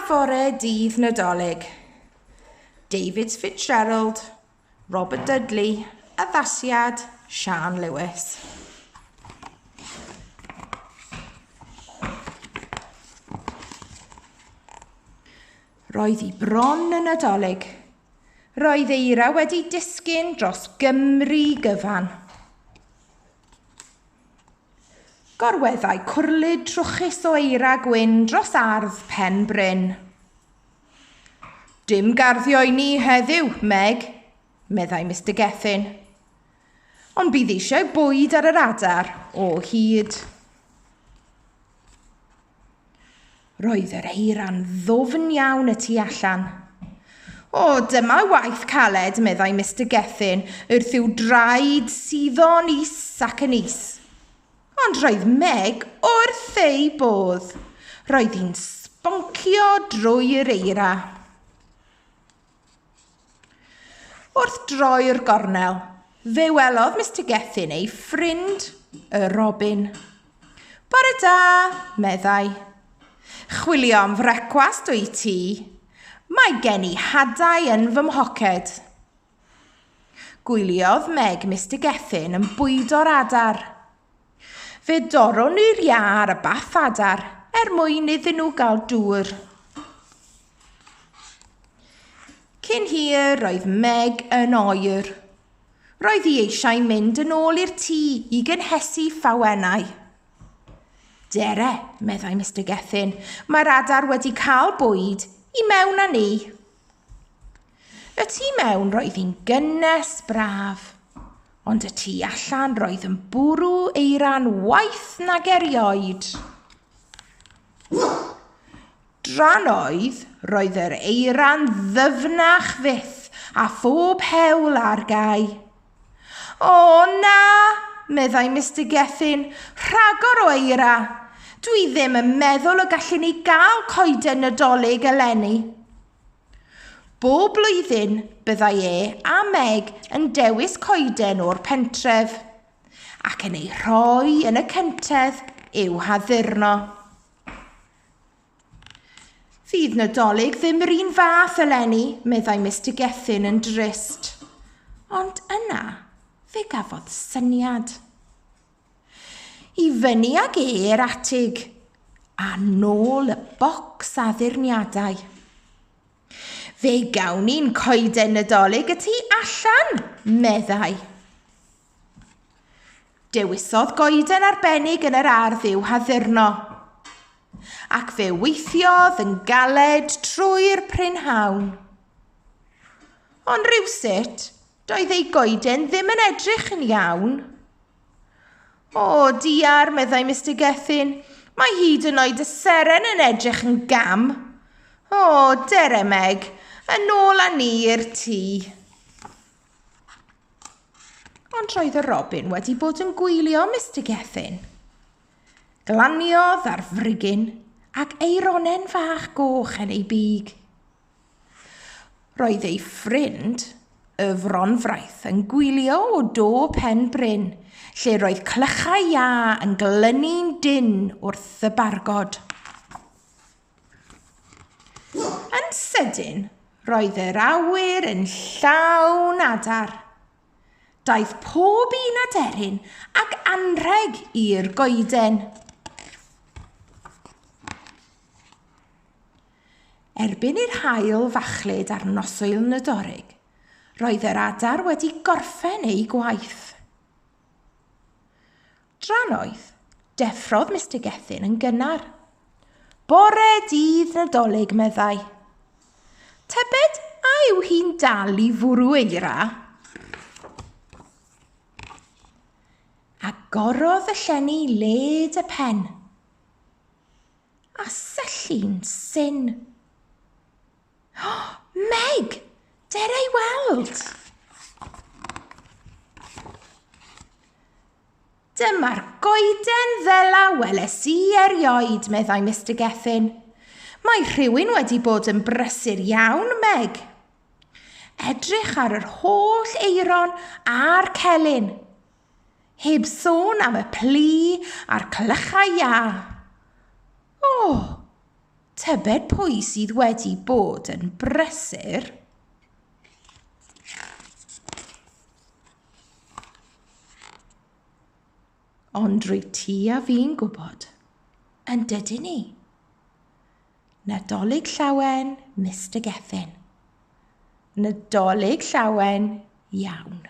Fore, dydd, Nadolig. David FitzGerald, Robert Dudley, Addasiad, Siân Lewis. Roedd hi bron yn Nadolig. Roedd eira wedi disgyn dros Gymru gyfan. Gorweddau cwrlyd trwchus o eira gwyn dros ardd Pen-bryn. Dim garddio i ni heddiw, Meg, meddai Mr Gethin. Ond bydd eisiau bwyd ar yr adar o hyd. Roedd yr eira'n ddwfn iawn y tu allan. O, dyma waith caled, meddai Mr Gethin, wrth i'w draed suddo'n is ac yn is. Ond roedd Meg wrth ei bodd. Roedd hi'n sboncio drwy'r eira. Wrth droi'r gornel, fe welodd Mr Gethin ei ffrind, y robin. Bore da, meddai. Chwilio am frecwast o'i ti. Mae gen i hadau yn fy mhoced. Gwyliodd Meg Mr Gethin yn bwydo'r adar. Fe doron i'r iar y bath adar mwyn iddyn nhw gael dŵr. Cyn hir roedd Meg yn oer. Roedd hi eisiau mynd yn ôl i'r tŷ i gynhesu ffawennau. Dere, meddai Mr Gethin, mae'r adar wedi cael bwyd i mewn â ni. Y tŷ mewn roedd hi'n gynnes braf, ond y tŷ allan roedd yn bwrw eira'n waith nag erioed. Dran roedd yr eira'n ddyfnach fyth a phob hewl ar gau. O na, meddai Mr Gethin, rhagor o eira. Dwi ddim yn meddwl y gallwn ni gael coeden Nadolig eleni. Bob blwyddyn byddai a Meg yn dewis coeden o'r pentref, ac yn ei rhoi yn y cyntedd i'w haddurno. Fydd Nadolig ddim yr un fath eleni, meddai Mr Gethin yn drist. Ond yna, fe gafodd syniad. I fyny ag atig, a nôl y bocs addurniadau. Fe gawn ni'n coeden Nadolig y tu allan, meddai. Dewisodd goeden arbennig yn yr ardd i'w haddurno, ac fe weithiodd yn galed trwy'r prynhawn. Ond rywsut, doedd ei goeden ddim yn edrych yn iawn. O, diar, meddai Mr Gethin, mae hyd yn oed y seren yn edrych yn gam. O, dere Meg, yn ôl â ni i'r tŷ. Ond roedd y robin wedi bod yn gwylio Mr Gethin. Glaniodd ar frigyn ac eironen fach goch yn ei big. Roedd ei ffrind, y fronfraith, yn gwylio o do Pen-bryn, lle roedd clychau ia yn glynu'n dyn wrth y bargod. Yn sydyn, roedd yr awyr yn llawn adar. Daeth pob un aderyn ac anrheg i'r goeden. Erbyn i'r haul fachlyd ar noswyl Nadolig, roedd yr adar wedi gorffen ei gwaith. Dran deffrodd Mr Gethin yn gynnar. Bore dydd Nadolig, meddai. Tybed a yw hi'n dal i fwrw eira? Agorodd y llenni led y pen. A syllu'n syn. Oh, Meg, dere i weld. Dyma'r goeden ddela weles i erioed, meddai Mr Gethin. Mae rhywun wedi bod yn brysur iawn, Meg. Edrych ar yr holl eiron a'r celyn, heb sôn am y plu a'r clychau ia. O, tybed pwy sydd wedi bod yn brysur. Ond rwy ti a fi'n gwybod, yn dydyn ni. Nadolig llawen Mr Gethin. Nadolig llawen iawn.